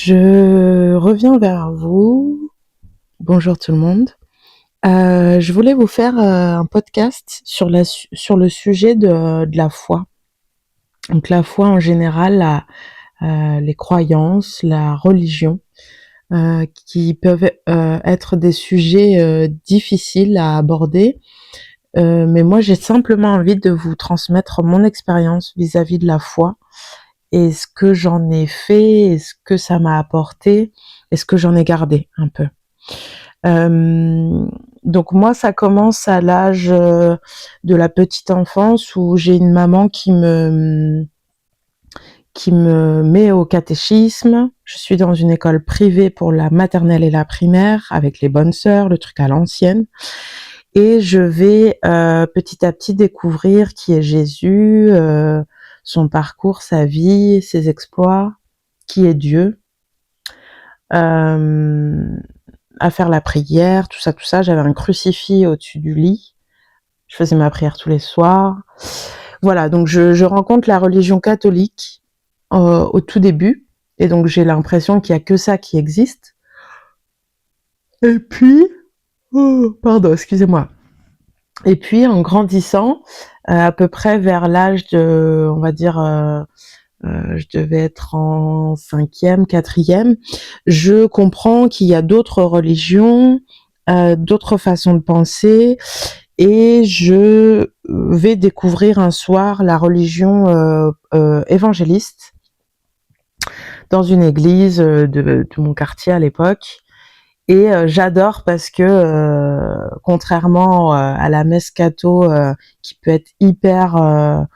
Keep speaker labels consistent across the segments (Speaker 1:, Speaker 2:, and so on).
Speaker 1: Je reviens vers vous. Bonjour tout le monde. Je voulais vous faire un podcast sur le sujet de la foi. Donc la foi en général, les croyances, la religion, qui peuvent être des sujets difficiles à aborder. Mais moi j'ai simplement envie de vous transmettre mon expérience vis-à-vis de la foi et ce que j'en ai fait, et ce que ça m'a apporté, et ce que j'en ai gardé un peu. Donc moi, ça commence à l'âge de la petite enfance où j'ai une maman qui me met au catéchisme. Je suis dans une école privée pour la maternelle et la primaire avec les bonnes sœurs, le truc à l'ancienne. Et je vais petit à petit découvrir qui est Jésus, son parcours, sa vie, ses exploits, qui est Dieu. À faire la prière, tout ça. J'avais un crucifix au-dessus du lit. Je faisais ma prière tous les soirs. Voilà, donc je rencontre la religion catholique au tout début. Et donc j'ai l'impression qu'il y a que ça qui existe. Et puis... pardon, excusez-moi. Et puis en grandissant, à peu près vers l'âge de, on va dire... je devais être en 5e, 4e, je comprends qu'il y a d'autres religions, d'autres façons de penser, et je vais découvrir un soir la religion évangéliste dans une église de mon quartier à l'époque. Et j'adore parce que contrairement à la messe catho qui peut être hyper...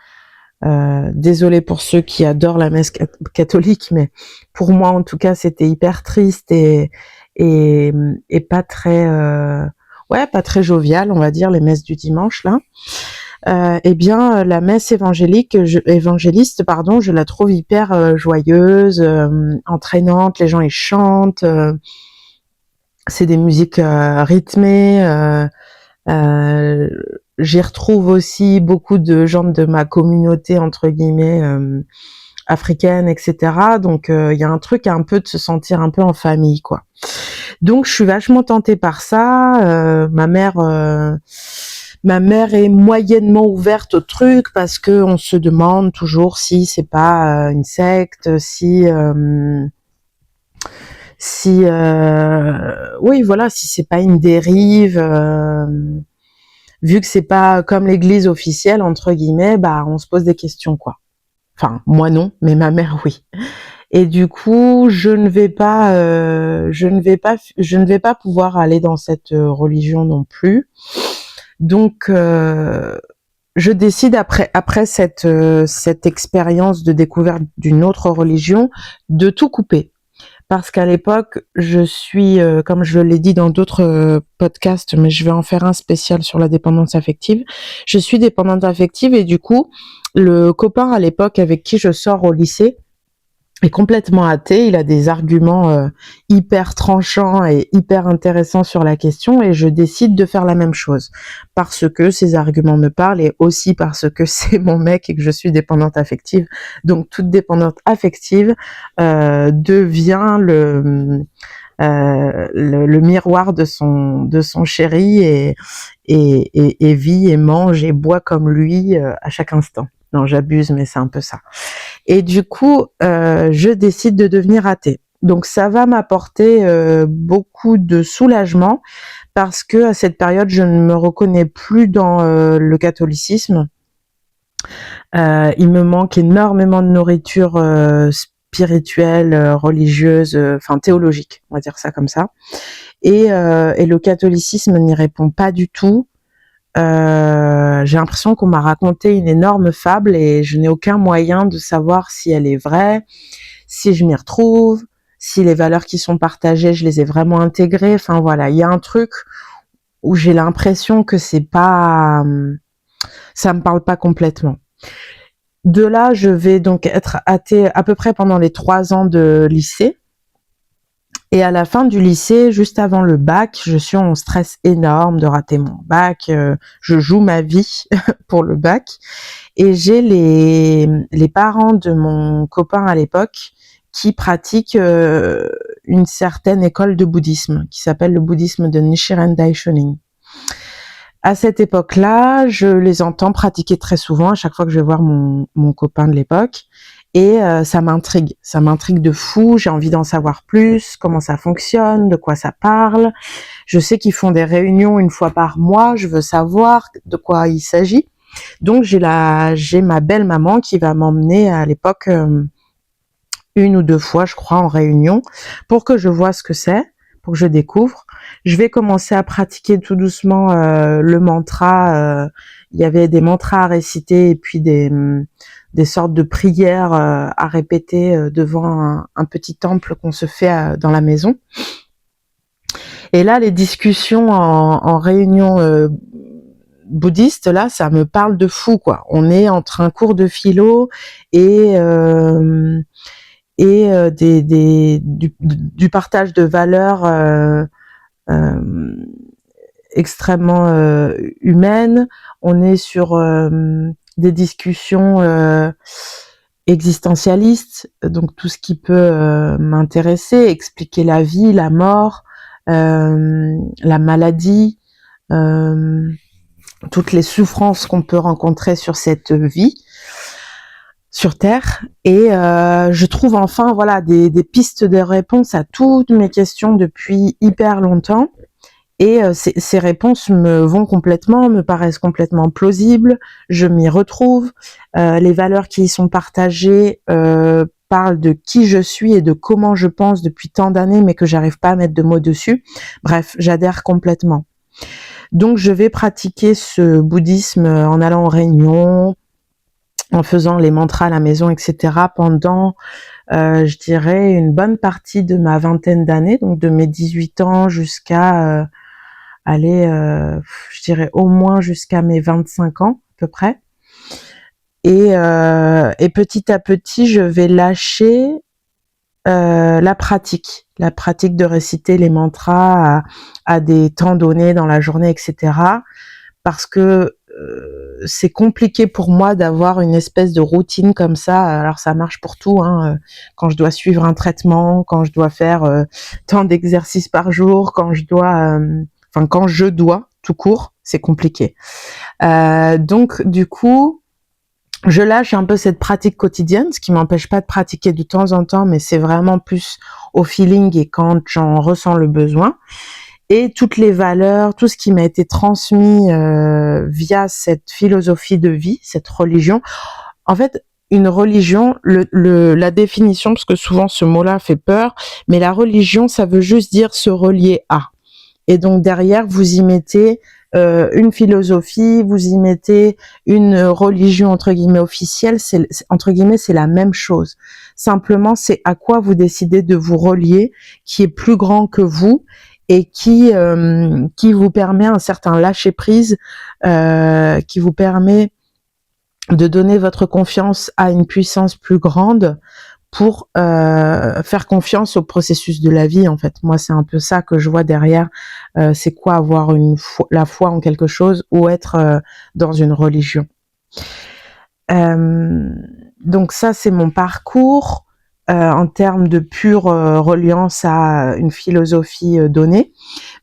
Speaker 1: désolée pour ceux qui adorent la messe catholique, mais pour moi en tout cas c'était hyper triste et pas très pas très jovial, on va dire, les messes du dimanche là. Eh bien la messe évangéliste, je la trouve hyper joyeuse, entraînante, les gens ils chantent, c'est des musiques rythmées, j'y retrouve aussi beaucoup de gens de ma communauté entre guillemets africaine, etc. Donc il y a un truc un peu de se sentir un peu en famille, quoi. Donc je suis vachement tentée par ça. Ma mère est moyennement ouverte au truc parce que on se demande toujours si c'est pas une secte, si oui voilà, si c'est pas une dérive. Vu que c'est pas comme l'église officielle entre guillemets, bah on se pose des questions, quoi. Enfin moi non, mais ma mère oui. Et du coup je ne vais pas pouvoir aller dans cette religion non plus. Donc je décide après cette expérience de découverte d'une autre religion de tout couper. Parce qu'à l'époque, je suis, comme je l'ai dit dans d'autres podcasts, mais je vais en faire un spécial sur la dépendance affective. Je suis dépendante affective et du coup, le copain à l'époque avec qui je sors au lycée est complètement athée. Il a des arguments hyper tranchants et hyper intéressants sur la question et je décide de faire la même chose. Parce que ces arguments me parlent et aussi parce que c'est mon mec et que je suis dépendante affective. Donc toute dépendante affective devient le miroir de son chéri et vit et mange et boit comme lui à chaque instant. Non, j'abuse, mais c'est un peu ça. Et du coup, je décide de devenir athée. Donc ça va m'apporter beaucoup de soulagement parce que à cette période, je ne me reconnais plus dans le catholicisme. Il me manque énormément de nourriture spirituelle, religieuse, enfin théologique, on va dire ça comme ça. Et le catholicisme n'y répond pas du tout. J'ai l'impression qu'on m'a raconté une énorme fable et je n'ai aucun moyen de savoir si elle est vraie, si je m'y retrouve, si les valeurs qui sont partagées, je les ai vraiment intégrées. Enfin voilà, il y a un truc où j'ai l'impression que c'est pas, ça me parle pas complètement. De là, je vais donc être athée à peu près pendant les 3 ans de lycée. Et à la fin du lycée, juste avant le bac, je suis en stress énorme de rater mon bac. Je joue ma vie pour le bac. Et j'ai les parents de mon copain à l'époque qui pratique une certaine école de bouddhisme qui s'appelle le bouddhisme de Nichiren Daishonin. À cette époque-là, je les entends pratiquer très souvent à chaque fois que je vais voir mon copain de l'époque. Et ça m'intrigue de fou, j'ai envie d'en savoir plus, comment ça fonctionne, de quoi ça parle. Je sais qu'ils font des réunions une fois par mois, je veux savoir de quoi il s'agit. Donc j'ai ma belle maman qui va m'emmener à l'époque une ou deux fois, je crois, en réunion pour que je vois ce que c'est, pour que je découvre. Je vais commencer à pratiquer tout doucement le mantra. Il y avait des mantras à réciter et puis des sortes de prières à répéter devant un petit temple qu'on se fait dans la maison. Et là, les discussions en réunion bouddhiste, là, ça me parle de fou, quoi. On est entre un cours de philo et du partage de valeurs extrêmement humaines. On est sur des discussions existentialistes, donc tout ce qui peut m'intéresser, expliquer la vie, la mort, la maladie, toutes les souffrances qu'on peut rencontrer sur cette vie sur Terre, et je trouve enfin voilà des pistes de réponse à toutes mes questions depuis hyper longtemps, et ces réponses me paraissent complètement plausibles, je m'y retrouve, les valeurs qui y sont partagées parlent de qui je suis et de comment je pense depuis tant d'années mais que j'arrive pas à mettre de mots dessus. Bref, j'adhère complètement. Donc je vais pratiquer ce bouddhisme en allant en réunion, en faisant les mantras à la maison, etc. pendant, je dirais, une bonne partie de ma vingtaine d'années, donc de mes 18 ans jusqu'à, je dirais au moins jusqu'à mes 25 ans, à peu près. Et petit à petit, je vais lâcher la pratique de réciter les mantras à des temps donnés dans la journée, etc. Parce que c'est compliqué pour moi d'avoir une espèce de routine comme ça. Alors ça marche pour tout, hein. Quand je dois suivre un traitement, quand je dois faire tant d'exercices par jour, quand je dois tout court, c'est compliqué. Donc du coup, je lâche un peu cette pratique quotidienne, ce qui m'empêche pas de pratiquer de temps en temps, mais c'est vraiment plus au feeling et quand j'en ressens le besoin. Et toutes les valeurs, tout ce qui m'a été transmis via cette philosophie de vie, cette religion. En fait, une religion, la définition, parce que souvent ce mot-là fait peur, mais la religion, ça veut juste dire se relier à. Et donc derrière, vous y mettez une philosophie, vous y mettez une religion entre guillemets officielle, entre guillemets c'est la même chose. Simplement c'est à quoi vous décidez de vous relier, qui est plus grand que vous et qui vous permet un certain lâcher prise, qui vous permet de donner votre confiance à une puissance plus grande pour faire confiance au processus de la vie, en fait. Moi, c'est un peu ça que je vois derrière. C'est quoi avoir la foi en quelque chose ou être dans une religion. Donc ça, c'est mon parcours en termes de pure reliance à une philosophie donnée.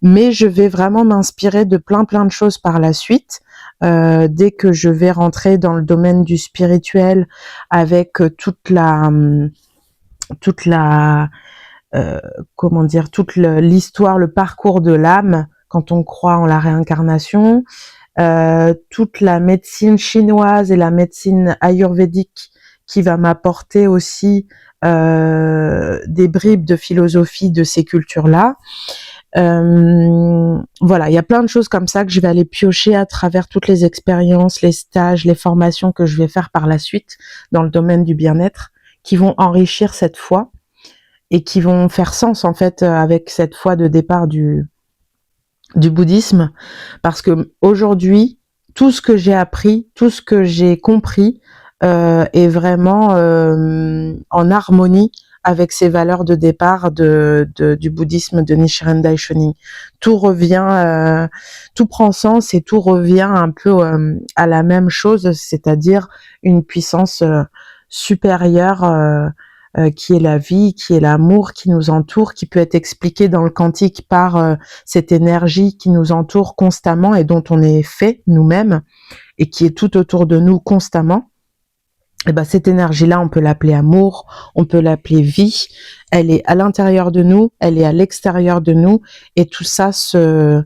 Speaker 1: Mais je vais vraiment m'inspirer de plein de choses par la suite. Dès que je vais rentrer dans le domaine du spirituel avec toute l'histoire, le parcours de l'âme quand on croit en la réincarnation, toute la médecine chinoise et la médecine ayurvédique qui va m'apporter aussi des bribes de philosophie de ces cultures-là. Voilà, il y a plein de choses comme ça que je vais aller piocher à travers toutes les expériences, les stages, les formations que je vais faire par la suite dans le domaine du bien-être, qui vont enrichir cette foi et qui vont faire sens en fait avec cette foi de départ du bouddhisme, parce que aujourd'hui tout ce que j'ai appris, tout ce que j'ai compris est vraiment en harmonie avec ces valeurs de départ du bouddhisme de Nichiren Daishonin. Tout revient, tout prend sens et tout revient un peu à la même chose, c'est-à-dire une puissance supérieure qui est la vie, qui est l'amour qui nous entoure, qui peut être expliqué dans le quantique par cette énergie qui nous entoure constamment et dont on est fait nous-mêmes et qui est tout autour de nous constamment. Et ben cette énergie-là, on peut l'appeler amour, on peut l'appeler vie. Elle est à l'intérieur de nous, elle est à l'extérieur de nous, et tout ça se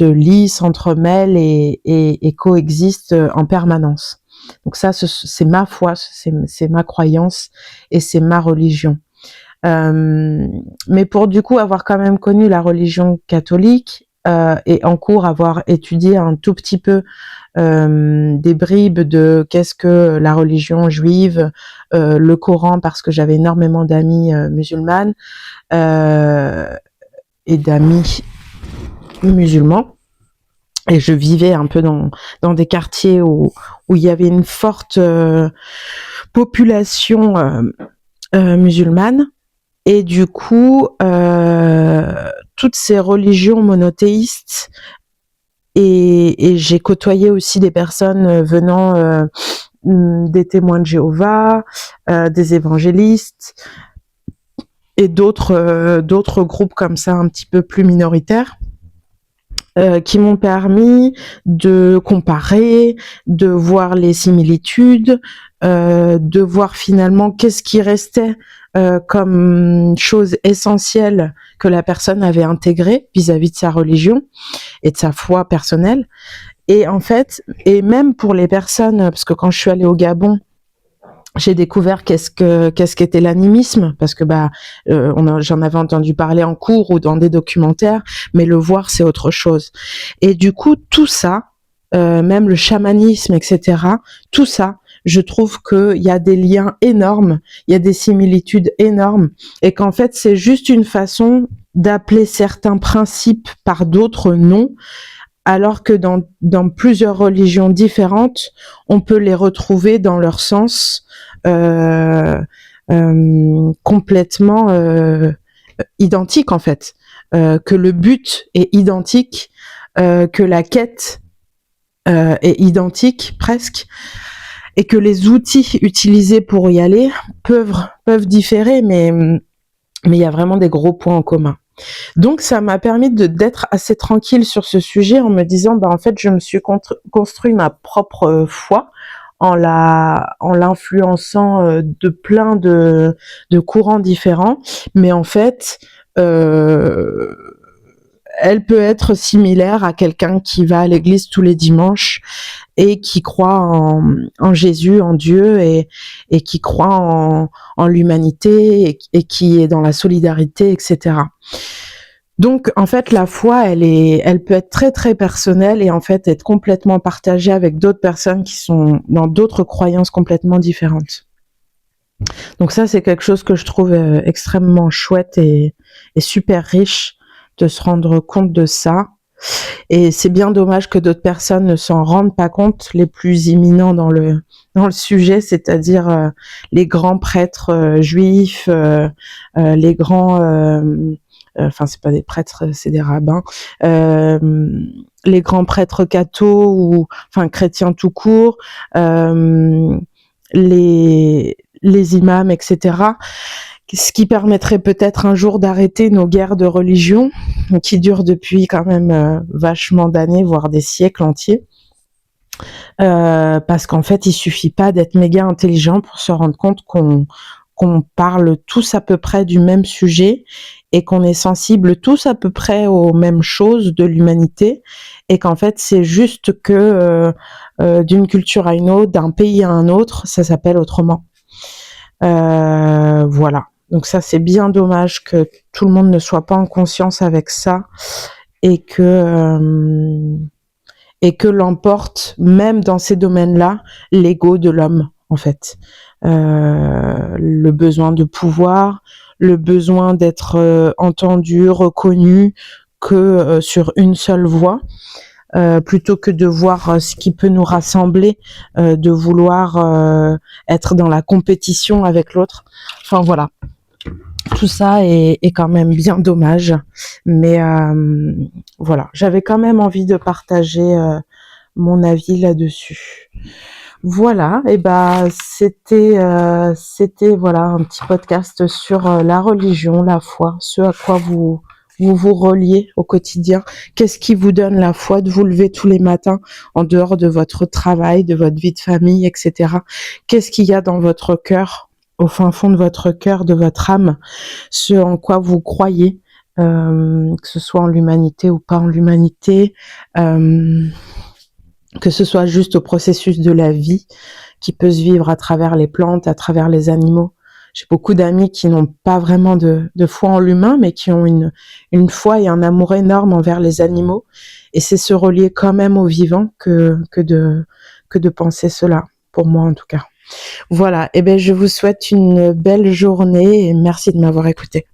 Speaker 1: lie, s'entremêle et coexiste en permanence. Donc ça, c'est ma foi, c'est ma croyance et c'est ma religion. Mais pour du coup avoir quand même connu la religion catholique et en cours avoir étudié un tout petit peu des bribes de qu'est-ce que la religion juive, le Coran, parce que j'avais énormément d'amies musulmanes et d'amis musulmans, et je vivais un peu dans des quartiers où il y avait une forte population musulmane. Et du coup, toutes ces religions monothéistes, et j'ai côtoyé aussi des personnes venant des témoins de Jéhovah, des évangélistes et d'autres groupes comme ça un petit peu plus minoritaires, qui m'ont permis de comparer, de voir les similitudes, de voir finalement qu'est-ce qui restait comme chose essentielle que la personne avait intégrée vis-à-vis de sa religion et de sa foi personnelle. Et en fait, et même pour les personnes, parce que quand je suis allée au Gabon, j'ai découvert qu'est-ce qu'était l'animisme, parce que j'en avais entendu parler en cours ou dans des documentaires, mais le voir c'est autre chose. Et du coup tout ça, même le chamanisme, etc., tout ça, je trouve qu'il y a des liens énormes, il y a des similitudes énormes, et qu'en fait c'est juste une façon d'appeler certains principes par d'autres noms, alors que dans plusieurs religions différentes, on peut les retrouver dans leur sens complètement identique en fait, que le but est identique, que la quête est identique presque, et que les outils utilisés pour y aller peuvent différer, mais il y a vraiment des gros points en commun. Donc ça m'a permis d'être assez tranquille sur ce sujet en me disant en fait je me suis construit ma propre foi en l'influençant de plein de courants différents, mais en fait elle peut être similaire à quelqu'un qui va à l'église tous les dimanches et qui croit en Jésus, en Dieu, et qui croit en l'humanité et qui est dans la solidarité, etc. Donc, en fait, la foi, elle peut être très, très personnelle et en fait être complètement partagée avec d'autres personnes qui sont dans d'autres croyances complètement différentes. Donc ça, c'est quelque chose que je trouve extrêmement chouette et super riche de se rendre compte de ça. Et c'est bien dommage que d'autres personnes ne s'en rendent pas compte, les plus imminents dans le sujet, c'est-à-dire les grands prêtres juifs, les grands c'est pas des prêtres, c'est des rabbins, les grands prêtres cathos ou chrétiens tout court, les imams, etc. Ce qui permettrait peut-être un jour d'arrêter nos guerres de religion qui durent depuis quand même vachement d'années, voire des siècles entiers. Parce qu'en fait, il suffit pas d'être méga intelligent pour se rendre compte qu'on parle tous à peu près du même sujet et qu'on est sensible tous à peu près aux mêmes choses de l'humanité, et qu'en fait c'est juste que d'une culture à une autre, d'un pays à un autre, ça s'appelle autrement. Voilà. Donc ça, c'est bien dommage que tout le monde ne soit pas en conscience avec ça et que l'emporte, même dans ces domaines-là, l'ego de l'homme, en fait. Le besoin de pouvoir, le besoin d'être entendu, reconnu, que sur une seule voie, plutôt que de voir ce qui peut nous rassembler, de vouloir être dans la compétition avec l'autre. Enfin voilà. Tout ça est quand même bien dommage, mais voilà, j'avais quand même envie de partager mon avis là-dessus. Voilà, et ben c'était voilà un petit podcast sur la religion, la foi, ce à quoi vous reliez au quotidien. Qu'est-ce qui vous donne la foi de vous lever tous les matins en dehors de votre travail, de votre vie de famille, etc. Qu'est-ce qu'il y a dans votre cœur, au fin fond de votre cœur, de votre âme, ce en quoi vous croyez, que ce soit en l'humanité ou pas en l'humanité, que ce soit juste au processus de la vie qui peut se vivre à travers les plantes, à travers les animaux. J'ai beaucoup d'amis qui n'ont pas vraiment de foi en l'humain, mais qui ont une foi et un amour énorme envers les animaux. Et c'est se relier quand même au vivant que de penser cela, pour moi en tout cas. Voilà, et ben je vous souhaite une belle journée et merci de m'avoir écouté.